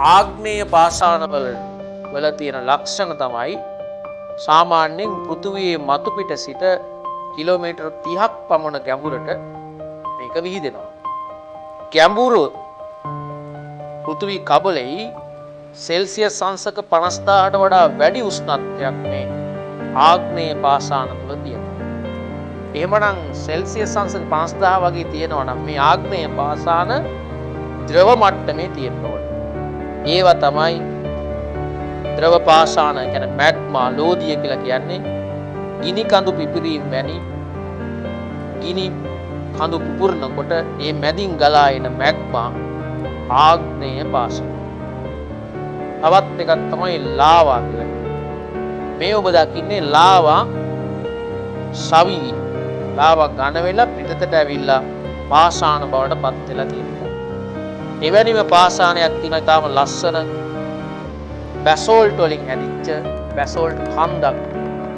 ආග්නේය පාෂාණවල වල තියෙන ලක්ෂණ තමයි සාමාන්‍යයෙන් පෘථුවියේ මතු පිට සිට කිලෝමීටර් 30ක් පමණ ගැඹුරට මේක විහිදෙනවා. ගැඹුරු පෘථුවි කබලෙහි සෙල්සියස් අංශක 50000ට වඩා වැඩි උෂ්ණත්වයක් මේ ආග්නේය පාෂාණ තුළ තියෙනවා. එහෙමනම් සෙල්සියස් අංශක 50000 වගේ තියෙනවා නම් මේ ආග්නේය පාෂාණ ද්‍රව මට්ටමේ තියෙන්න ඕනේ. ඒවා තමයි ද්‍රව පාෂාණ කියන්නේ මැග්මා ලෝදිය කියලා කියන්නේ ගිනි කඳු පිපිරීම වැනි ගිනි කඳු පුපුරනකොට ඒ මැදින් ගලා එන මැග්මා ආග්නේය පාෂාණ. තවත් එකක් තමයි ලාවා කියලා. මේ ඔබ දකින්නේ ලාවා සවිවි. ලාවා ඝන වෙලා පිටතට ඇවිල්ලා පාෂාණ බවට පත් වෙලා තියෙනවා. එවැනිම පාෂාණයක් තියෙනවා තාම ලස්සන බැසෝල්ට් වලින් හැදිච්ච බැසෝල්ට් කන්දක්